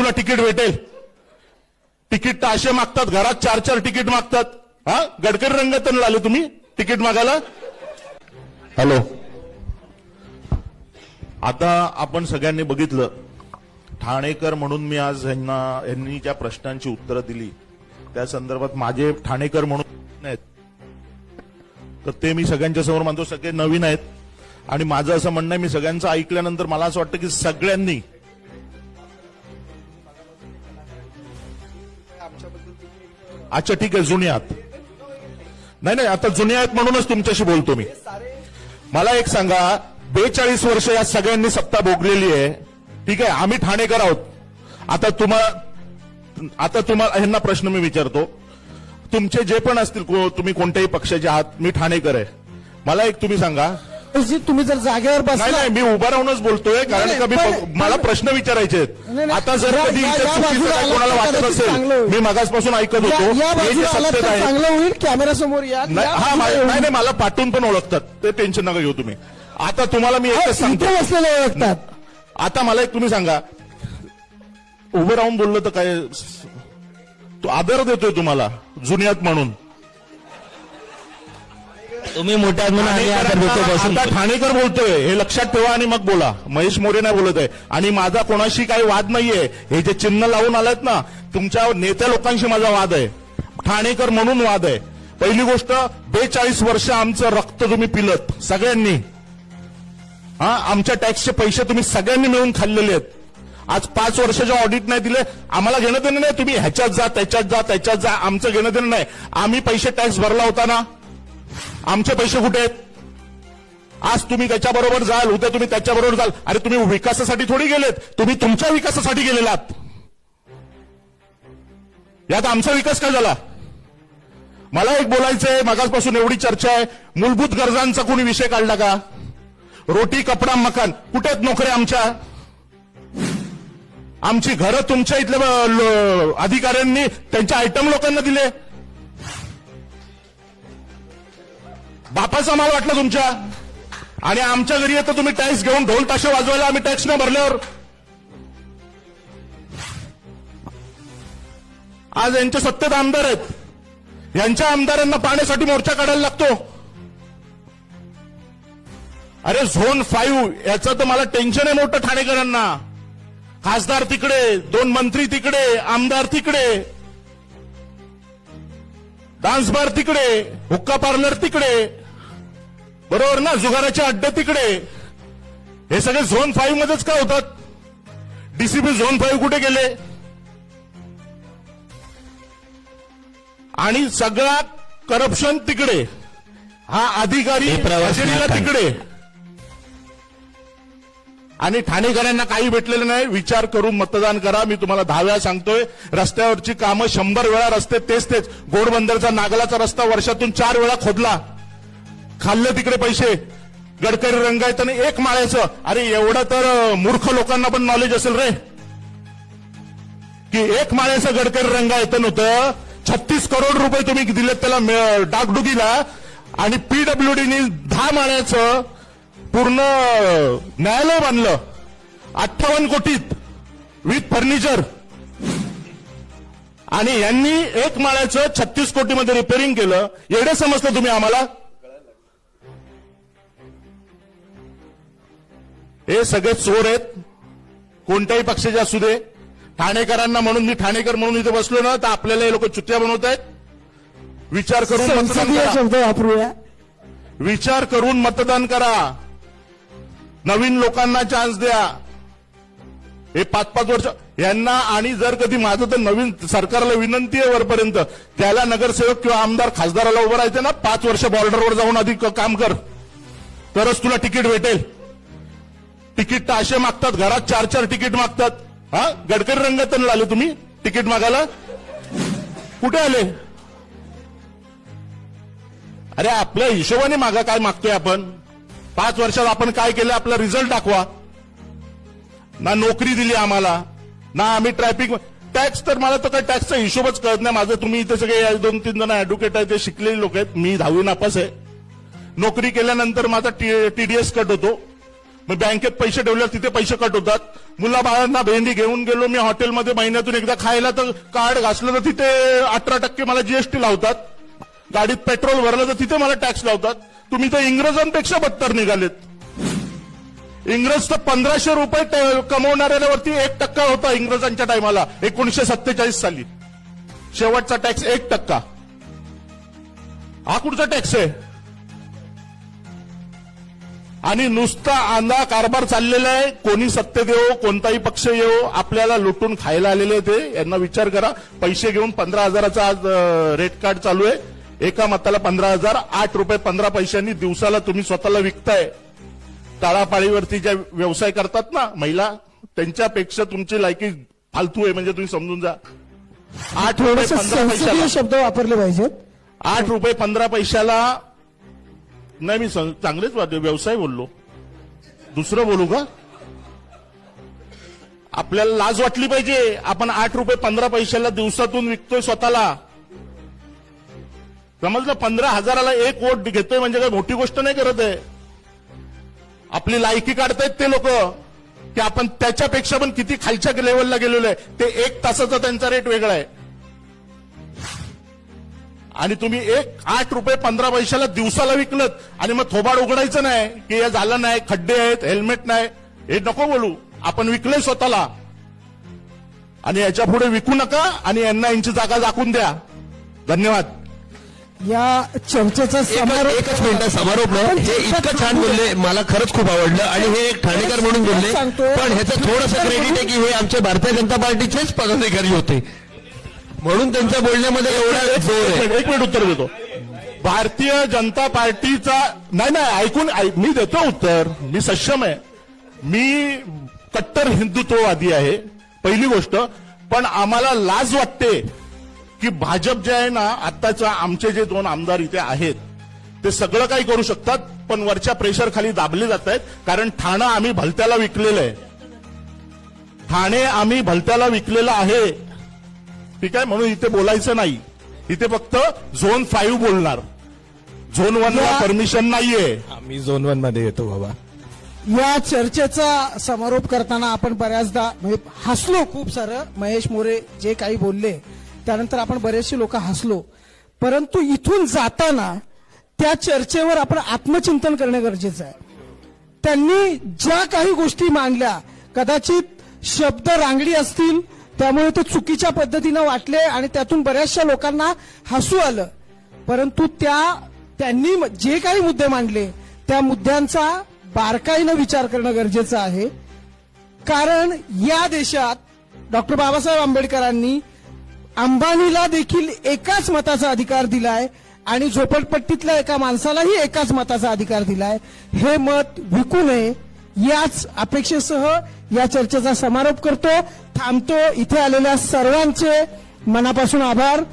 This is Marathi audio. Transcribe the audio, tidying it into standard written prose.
तुला तिकीट भेटेल. तिकीट तर असे मागतात, घरात 4-4 तिकीट मागतात. हा, गडकरी रंगातून आले तुम्ही तिकीट मागायला. हॅलो, आता आपण सगळ्यांनी बघितलं, ठाणेकर म्हणून मी आज यांनी ज्या प्रश्नांची उत्तरं दिली त्या संदर्भात माझे ठाणेकर म्हणून आहेत तर ते मी सगळ्यांच्या समोर मानतो. सगळे नवीन आहेत आणि माझं असं म्हणणं आहे, मी सगळ्यांचं ऐकल्यानंतर मला असं वाटतं की सगळ्यांनी अच्छा ठीक आहे, जुने आहात. नाही, आता जुने आहेत म्हणूनच तुमच्याशी बोलतो मी. मला एक सांगा, 42 वर्ष या सगळ्यांनी सत्ता भोगलेली आहे, ठीक आहे. आम्ही ठाणेकर आहोत. आता तुम्हाला ह्यांना प्रश्न मी विचारतो, तुमचे जे पण असतील, तुम्ही कोणत्याही पक्षाचे आहात, मी ठाणेकर आहे. मला एक तुम्ही सांगा, तुम्ही जर जागेवर बसला. नाही, मी उभा राहूनच बोलतोय, कारण मला प्रश्न विचारायचे आहेत. आता जर कधी कोणाला वाटत असेल, मी मगासपासून ऐकत होतो, हे जे सत्तेत आहे, चांगलं होईल. कॅमेरा समोर या. नाही, मला पाठवून पण ओळखतात, ते टेन्शन नका घेऊ तुम्ही. आता तुम्हाला मी एकच सांगतो, ओळखतात. आता मला एक तुम्ही सांगा, उभं राहून बोललं तर काय तो आदर देतोय तुम्हाला जुनियात म्हणून. तुम्ही मोठ्यात म्हणून आता ठाणेकर बोलतोय हे लक्षात ठेवा आणि मग बोला. महेश मोरे नाही बोलत आहे आणि माझा कोणाशी काही वाद नाहीये. हे जे चिन्ह लावून आलात ना, तुमच्या नेत्या लोकांशी माझा वाद आहे, ठाणेकर म्हणून वाद आहे. पहिली गोष्ट, 42 वर्ष आमचं रक्त तुम्ही पिलत सगळ्यांनी. हा, आमच्या टॅक्सचे पैसे तुम्ही सगळ्यांनी मिळून खाल्लेले आहेत. आज 5 वर्षाचे ऑडिट नाही दिले, आम्हाला घेणं देणं नाही. तुम्ही ह्याच्यात जा, त्याच्यात जा, आमचं घेणं देणं नाही. आम्ही पैसे टॅक्स भरला होता ना, आमचे पैसे कुठे आहेत? आज तुम्ही त्याच्याबरोबर जाल, उद्या तुम्ही त्याच्याबरोबर जाल. अरे तुम्ही विकासासाठी थोडी गेलेत, तुम्ही तुमच्या विकासासाठी गेलेलात. यात आमचा विकास काय झाला? मला एक बोलायचंय, मगासपासून एवढी चर्चा आहे, मूलभूत गरजांचा कोणी विषय काढला का? रोटी, कपडा, मकान, कुठे आहेत नोकऱ्या आमच्या? आमची घरं तुमच्या इथल्या अधिकाऱ्यांनी त्यांच्या आयटम लोकांना दिले. बापाचा माल वाटला तुमच्या. आणि आमच्या घरी येतं तुम्ही टॅक्स घेऊन ढोल ताशे वाजवायला, आम्ही टॅक्स न भरल्यावर. आज यांच्या सत्तेत आमदार आहेत, यांच्या आमदारांना पाण्यासाठी मोर्चा काढायला लागतो. अरे झोन 5 याचं तर मला टेन्शन आहे मोठं ठाणेकरांना. खासदार तिकडे, 2 मंत्री तिकडे, आमदार तिकडे, डान्स बार तिकडे, हुक्का पार्लर तिकडे, बरोबर ना, जुगाराचे अड्डे तिकडे. हे सगळे झोन 5 मध्येच का होतात? डीसीपी झोन 5 कुठे गेले? आणि सगळा करप्शन तिकडे, हा अधिकारी तिकडे. आणि ठाणेकरांना काही भेटलेलं नाही. विचार करून मतदान करा. मी तुम्हाला 10 वेळा सांगतोय, रस्त्यावरची कामं 100 वेळा, रस्ते तेच. घोडबंदरचा नागलाचा रस्ता वर्षातून 4 वेळा खोदला, खाल्ले तिकडे पैसे. गडकरी रंगायतं आणि 1 माळ्याचं. अरे एवढं तर मूर्ख लोकांना पण नॉलेज असेल रे, की 1 माळ्याचं गडकरी रंगायतं नव्हतं. 36 करोड रुपये तुम्ही दिलेत त्याला डागडुगीला. आणि पीडब्ल्यूडीनी 10 माळ्याचं पूर्ण न्यायालय बांधलं 58 कोटीत विथ फर्निचर. आणि यांनी 1 माळ्याचं 36 कोटीमध्ये रिपेअरिंग केलं. एवढे समजलं तुम्ही आम्हाला? हे सगळे चोर आहेत, कोणत्याही पक्षाचे असू दे. ठाणेकरांना म्हणून, मी ठाणेकर म्हणून इथे बसलो ना, तर आपल्याला हे लोक चुत्या बनवत आहेत. विचार करून मतदान करा. नवीन लोकांना चान्स द्या. हे 5-5 वर्ष यांना. आणि जर कधी माझं तर नवीन सरकारला विनंती आहे वरपर्यंत, त्याला नगरसेवक किंवा आमदार खासदाराला उभं राहायचं ना, 5 वर्ष बॉर्डरवर जाऊन आधी काम कर, तरच तुला तिकीट भेटेल. तिकीट तर असे मागतात, घरात 4-4 तिकीट मागतात. हा, गडकरी रंगातून आले तुम्ही तिकीट मागायला, कुठे आले? अरे आपल्या हिशोबाने मागा. काय मागतोय आपण? 5 वर्षात आपण काय केलं? आपला रिझल्ट दाखवा ना. नोकरी दिली आम्हाला ना, आम्ही ट्रॅफिक टॅक्स, तर मला तर काही टॅक्सचा हिशोबच कळत नाही माझं. तुम्ही इथे सगळे 2-3 जण ऍडव्होकेट आहेत, ते शिकलेले लोक आहेत. मी 10वी नापास आहे. नोकरी केल्यानंतर माझा टीडीएस कट होतो. मग बँकेत पैसे ठेवल्यावर तिथे पैसे कट होतात. मुलाबाळांना भेंडी घेऊन गेलो मी हॉटेलमध्ये महिन्यातून एकदा खायला, तर कार्ड घासलं तर तिथे 18% मला जीएसटी लावतात. गाडीत पेट्रोल भरलं तर तिथे मला टॅक्स लावतात. तुम्ही तर इंग्रजांपेक्षा बदतर निघालेत. इंग्रज तर 1500 रुपये कमवणाऱ्यांवरती 1% होता इंग्रजांच्या टायमाला 1947 साली. शेवटचा टॅक्स 1%. हा कुठचा टॅक्स आहे? आणि नुसता आंधा कारभार चाललेला आहे. कोणी सत्तेत येऊ, कोणताही पक्ष येऊ, आपल्याला लुटून खायला आलेले ते. यांना विचार करा. पैसे घेऊन 15,000चा आज रेट कार्ड चालू आहे. एका मताला 15,000, 8 रुपये 15 पैशांनी दिवसाला तुम्ही स्वतःला विकताय. तळापाळीवरती ज्या व्यवसाय करतात ना महिला, त्यांच्यापेक्षा तुमची लायकी फालतू आहे, म्हणजे तुम्ही समजून जा. 8 रुपये थोडंसं 15 पैशाला, sensitive शब्द वापरले पाहिजेत. 8 रुपये 15 पैशाला नाही. मी चांगलेच व्यवसाय बोललो, दुसरं बोलू का? आपल्याला लाज वाटली पाहिजे. आपण 8 रुपये 15 पैशाला दिवसातून विकतोय स्वतःला. समजलं? 15,000ला 1 वोट घेतोय म्हणजे काय मोठी गोष्ट नाही करत आहे. आपली लायकी काढतायत ते लोक की आपण त्याच्यापेक्षा पण किती खालच्या लेवलला गेलेलो आहे. ते 1 तासाचा त्यांचा रेट वेगळा आहे. आणि तुम्ही 8 रुपये 15 पैशाला दिवसाला विकलत आणि मग थोबाड उघडायचं नाही की हे झालं नाही, खड्डे आहेत, हेल्मेट नाही. हे नको बोलू. आपण विकलंय स्वतःला आणि याच्या पुढे विकू नका आणि यांना यांची जागा दाखवून द्या. धन्यवाद. या चर्चेचा समारोप एकच मिनिट समारोप नाही. हे इतकं छान बोलले, मला खरंच खूप आवडलं. आणि हे एक ठाणेकर म्हणून बोलले, पण ह्याचं थोडंसं क्रेडिट आहे की हे आमचे भारतीय जनता पार्टीचेच पदाधिकारी होते, म्हणून त्यांच्या बोलण्यामध्ये एवढा जोर आहे. 1 मिनिट उत्तर देतो. भारतीय जनता पार्टीचा नाही ऐकून मी देतो उत्तर. मी सक्षम आहे. मी कट्टर हिंदुत्ववादी आहे पहिली गोष्ट. पण आम्हाला लाज वाटते की भाजप जे आहे ना, आत्ताचा आमचे जे 2 आमदार इथे आहेत ते सगळं काही करू शकतात, पण वरच्या प्रेशर खाली दाबले जात आहेत. कारण ठाणे आम्ही भलत्याला विकलेलं आहे. ठाणे आम्ही भलत्याला विकलेलं आहे. ठीक आहे, म्हणून इथे बोलायचं नाही. इथे फक्त झोन 5 बोलणार. झोन 1 ला परमिशन नाहीये. मी झोन 1 मध्ये येतो बाबा. या चर्चेचा समारोप करताना आपण बऱ्याचदा म्हणजे हसलो खूप सारं. महेश मोरे जे काही बोलले त्यानंतर आपण बरेचसे लोक हसलो. परंतु इथून जाताना त्या चर्चेवर आपण आत्मचिंतन करणं गरजेचं आहे. त्यांनी ज्या काही गोष्टी मांडल्या कदाचित शब्द रांगडी असतील, त्यामुळे ते चुकीच्या पद्धतीनं वाटले आणि त्यातून बऱ्याचशा लोकांना हसू आलं. परंतु त्यांनी जे काही मुद्दे मांडले त्या मुद्द्यांचा बारकाईनं विचार करणं गरजेचं आहे. कारण या देशात डॉक्टर बाबासाहेब आंबेडकरांनी अंबानीला देखील एकाच मताचा अधिकार दिलाय आणि झोपडपट्टीतल्या एका माणसालाही एकाच मताचा अधिकार दिलाय. हे मत विकू नये याच अपेक्षेसह या चर्चेचा समारोप करतो. थांबतो. इथे आलेल्या सर्वांचे मनापासून आभार.